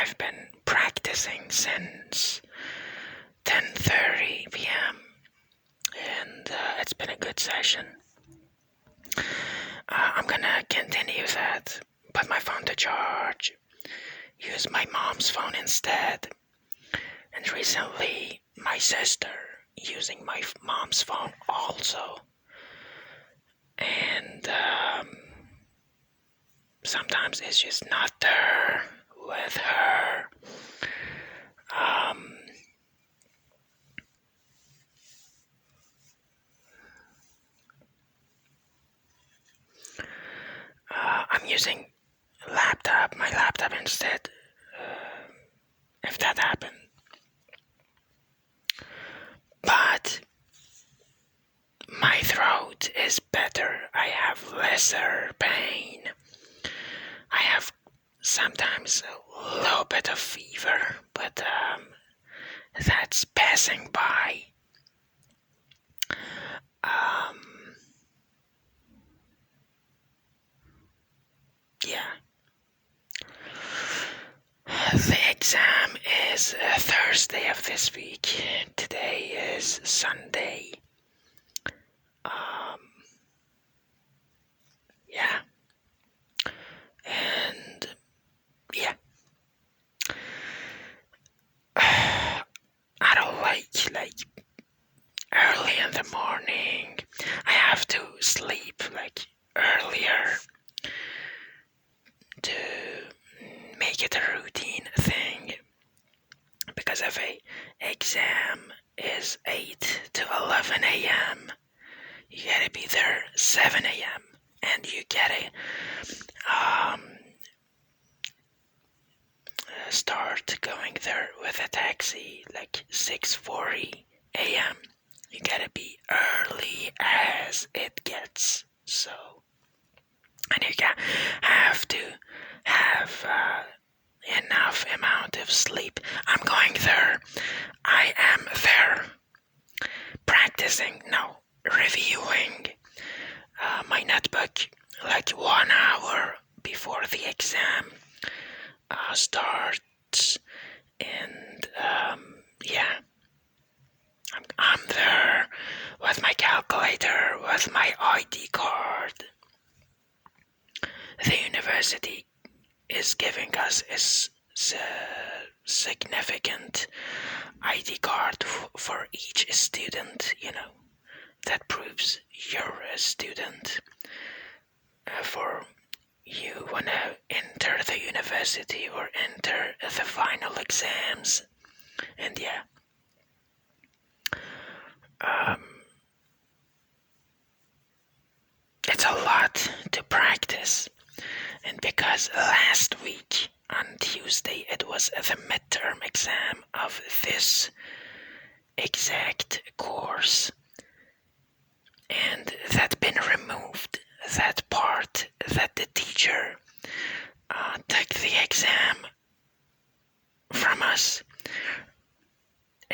I've been practicing since 10:30 p.m. and it's been a good session. I'm gonna continue that, put my phone to charge, use my mom's phone instead, and recently my sister using my mom's phone also, and sometimes it's just not there with her. I'm using my laptop instead, if that happened. But my throat is better. I have lesser pain. I have sometimes a little bit of fever, but that's passing by. Yeah. The exam is Thursday of this week. Today is Sunday. Yeah. And yeah. I don't like early in the morning. I have to sleep earlier to make it a routine thing, because if a exam is 8 to 11 a.m., you gotta be there 7 a.m. and you gotta start going there with a taxi 6:40 a.m. You gotta be early as it gets. So, and you have to have enough amount of sleep. I'm going there. I am there reviewing my notebook 1 hour before the exam starts, and yeah, I'm there with my calculator, with my ID card. The university is giving us a significant ID card for each student, that proves you're a student. For you want to enter the university or enter the final exams. And yeah, it's a lot to practice. And because last week on Tuesday it was the midterm exam of this exact course, and that's been removed. That part that the teacher took the exam from us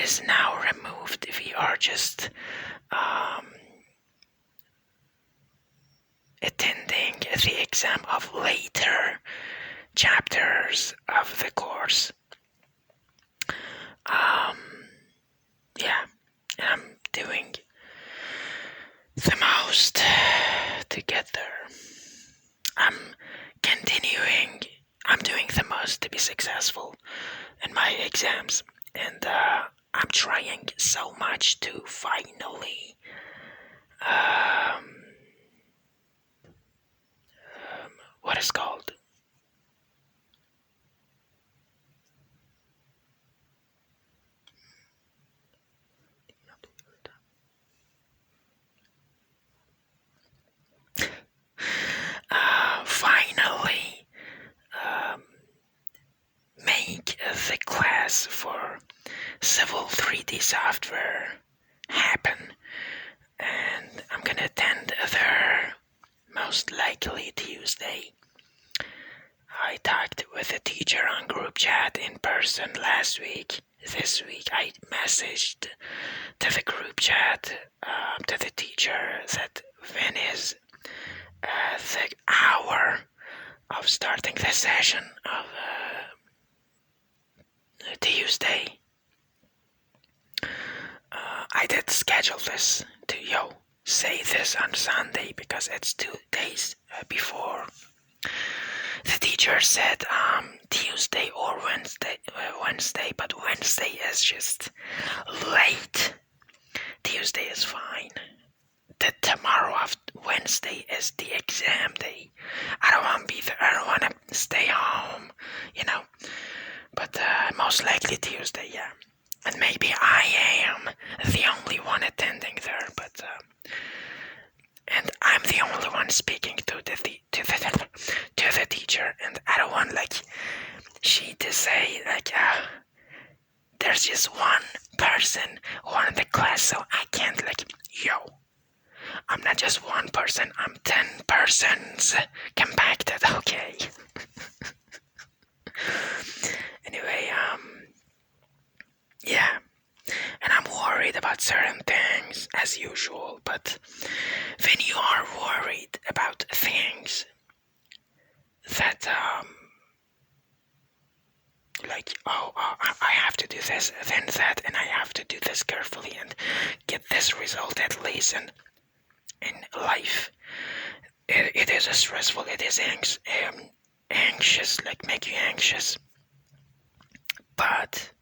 is now removed. We are just attending the exam of later chapters of the course. Yeah, and I'm doing the most to get there. I'm doing the most to be successful in my exams, and I'm trying so much to finally what is called finally make the class for Civil 3D software happen, and I'm gonna attend there most likely Tuesday. I talked with a teacher on group chat in person last week. This week I messaged to the group chat to the teacher that when is the hour of starting the session of Tuesday, I did schedule this to say this on Sunday because it's 2 days before. The teacher said Tuesday or Wednesday, but Wednesday is just late. Tuesday is fine. The tomorrow of Wednesday is the exam day. I don't want to be there. I don't want to stay home, But most likely Tuesday, yeah. And maybe I am the only one attending there, but and I'm the only one speaking to the teacher, and I don't want she to say there's just one person, one in the class, so I can't I'm not just one person, I'm 10 persons compacted, okay? Anyway, yeah, and I'm worried about certain things as usual, but when you are worried about things that I have to do this, then that, and I have to do this carefully and get this result at least, and in life it is stressful, it is anxious, make you anxious, but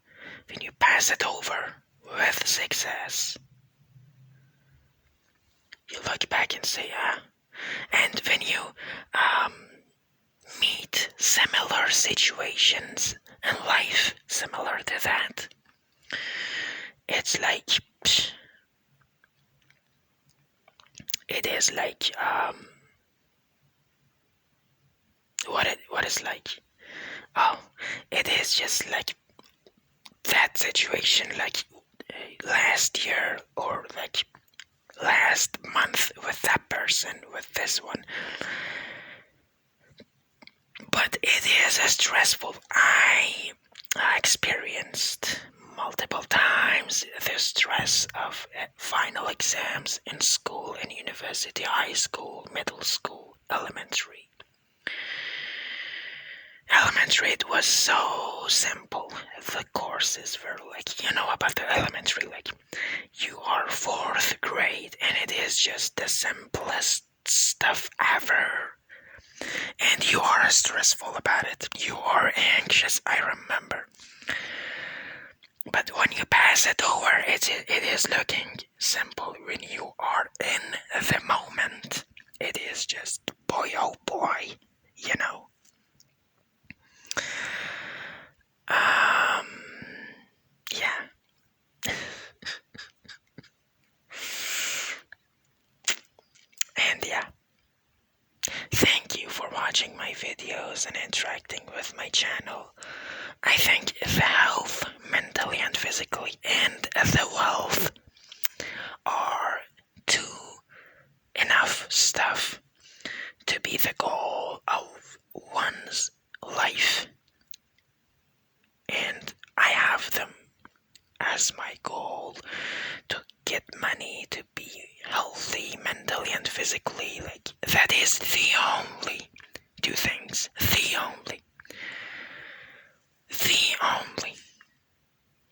when you pass it over with success, you look back and say, and when you meet similar situations in life, similar to that, it's it is what is it is just that situation last year or last month with that person, with this one. But it is stressful. I experienced multiple times the stress of final exams in school, in university, high school, middle school, elementary. Elementary, it was so simple. The courses were about the elementary, you are 4th grade and it is just the simplest stuff ever. And you are stressful about it. You are anxious, I remember. But when you pass it over, it is looking simple. When you are in the moment, it is just boy oh boy, Yeah. And yeah. Thank you for watching my videos and interacting with my channel. I think the health, mentally and physically, and the wealth are enough stuff to be the goal of one's life. And I have them as my goal to get money, to be healthy mentally and physically. That is the only 2 things. The only.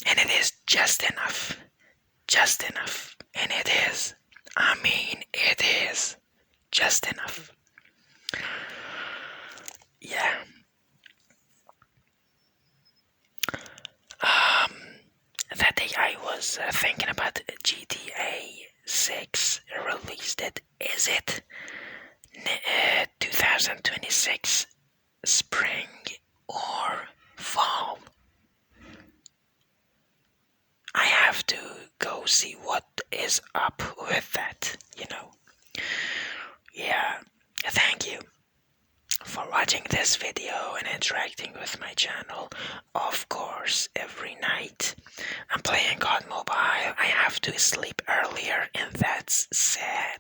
And it is just enough. Just enough. And it is. It is just enough. Yeah. That day I was thinking about GTA 6 released it. Is it 2026 spring or fall? I have to go see what is up with that, Yeah, thank you for watching this video and interacting with my channel. Of course, every night I'm playing on mobile. I have to sleep earlier, and that's sad,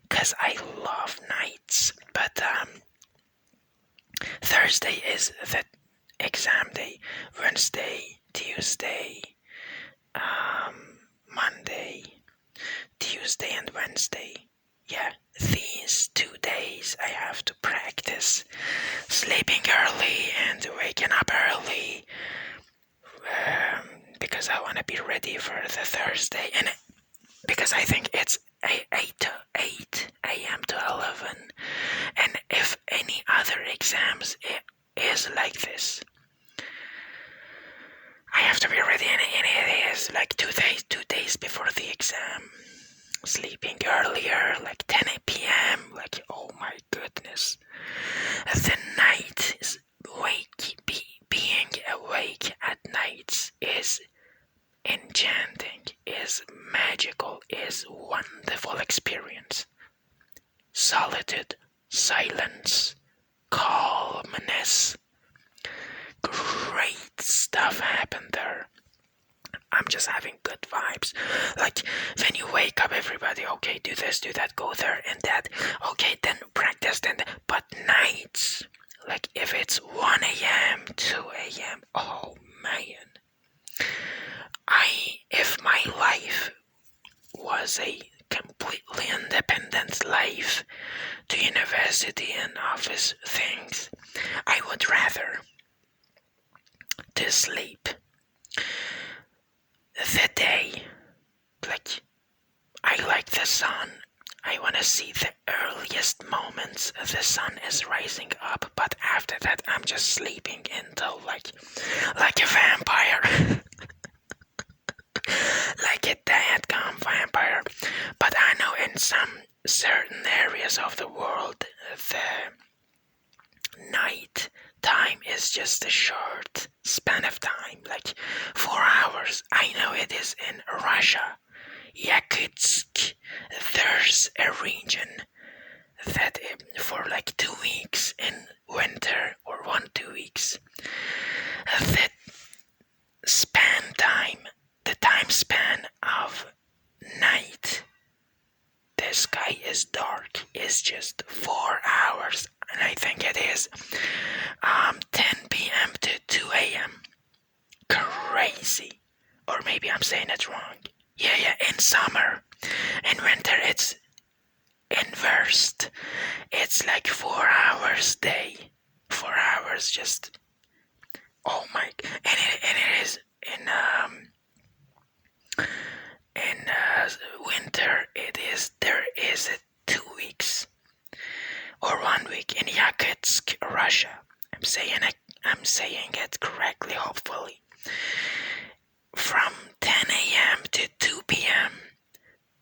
because I love nights. But Thursday is the exam day. Wednesday, Tuesday, Monday, Tuesday and Wednesday. Yeah, these 2 days I have to practice sleeping early and waking up early because I want to be ready for the Thursday, and because I think it's 8 a.m. to 11, and if any other exams is like this, I have to be ready, and it is like 2 days before the exam. Sleeping earlier, like 10 p.m. Like, oh my goodness, the night is being awake at nights is enchanting, is magical, is wonderful experience. Solitude, silence, calmness, great stuff happened there. I'm just having good vibes. Like, when you wake up, everybody, okay, do this, do that, go there and that. Okay, then practice, then. But nights, like if it's 1 a.m., 2 a.m., oh man. If my life was a completely independent life to university and office things, I would rather to sleep the day. Like, I like the sun. I want to see the earliest moments the sun is rising up, but after that I'm just sleeping until like a vampire. Like a dead-gone vampire. But I know in some certain areas of the world, the night time is just a short span of time, like 4 hours. I know it is in Russia, Yakutsk. There's a region that for like 2 weeks in winter, or 1-2 weeks, the time span of night, the sky is dark, is just 4 hours, and I think it is 10 p.m. to 2 a.m. Crazy. Or maybe I'm saying it wrong. Yeah, in summer. In winter it's inversed. It's like 4 hours day. 4 hours just, oh my, and it is in winter, there is 2 weeks or 1 week in Yakutsk, Russia. I'm saying it correctly, hopefully. From 10 a.m. to 2 p.m.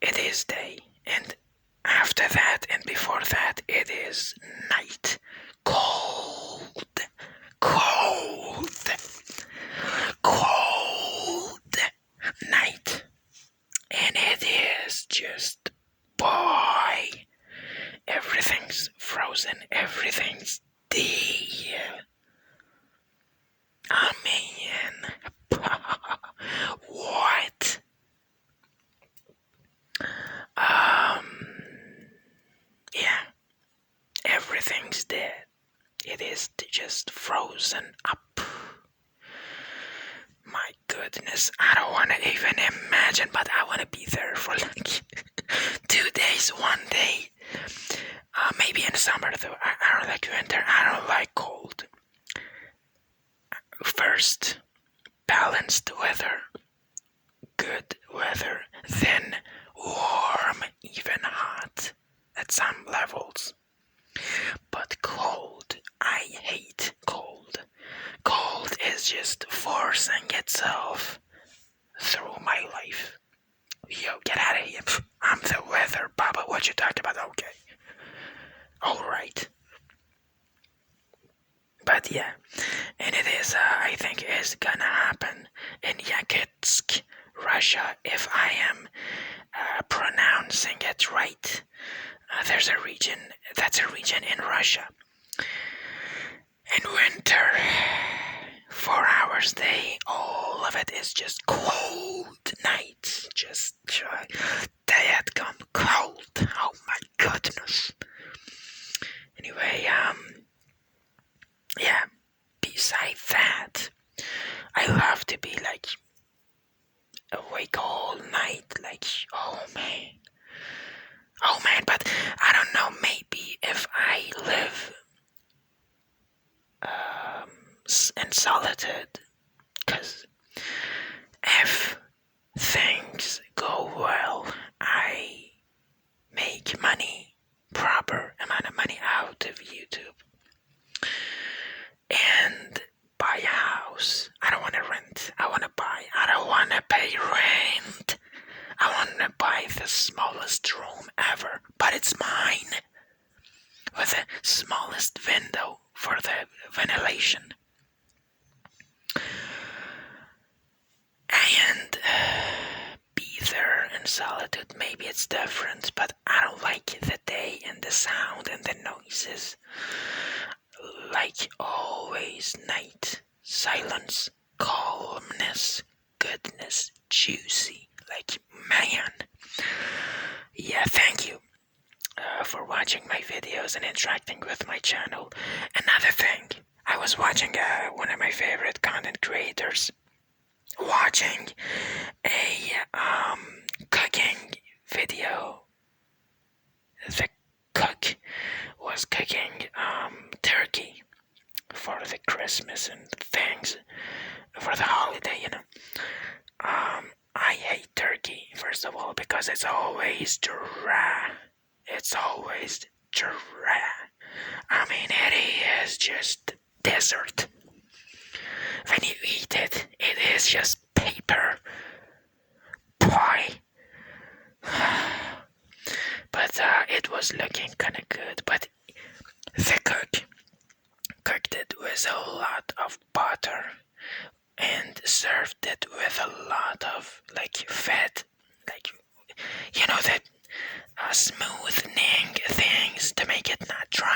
it is day, and after that and before that it is night. Cold night, and it is just, boy, everything's frozen, everything's dead. I mean, what? Yeah, everything's dead. It is just frozen up. My goodness, I don't want to even imagine, but I want to be there for like 2 days, 1 day. Maybe in summer though. I don't like winter. I don't like cold. First, balanced weather, good weather, then warm, even hot at some levels. But cold, I hate cold. Cold is just forcing itself through my life. Yo, get out of here. I'm the weather, Baba. What you talking about? Okay. Alright. But yeah, and it is, I think, is gonna happen in Yakutsk, Russia, if I am pronouncing it right. That's a region in Russia. In winter, 4 hours day, all of it is just cold nights, just dead gone cold. Oh my goodness. Anyway, yeah, beside that, I love to be like awake all night, like, oh man, but I don't know, maybe if I live in solitude, because if things go well, I make money, proper amount of money out of YouTube, and buy a house. I don't want to rent. I want to buy. I don't want to pay rent. I want to buy the smallest room ever, but it's mine, with the smallest window for the ventilation. And be there in solitude. Maybe it's different, but I don't like the day and the sound and the noises. Like always, night, silence, calmness, goodness, juicy. Like, man. Yeah, thank you for watching my videos and interacting with my channel. Another thing, I was watching one of my favorite content creators watching a cooking video. The cook was cooking turkey for the Christmas and things for the holiday, you know. I hate turkey, first of all, because it's always dry. It's always dry. I mean, it is just dessert. When you eat it, it is just paper pie. But it was looking kind of good. But the cook cooked it with a lot of butter and served it with a lot of fat, the smoothing things to make it not dry.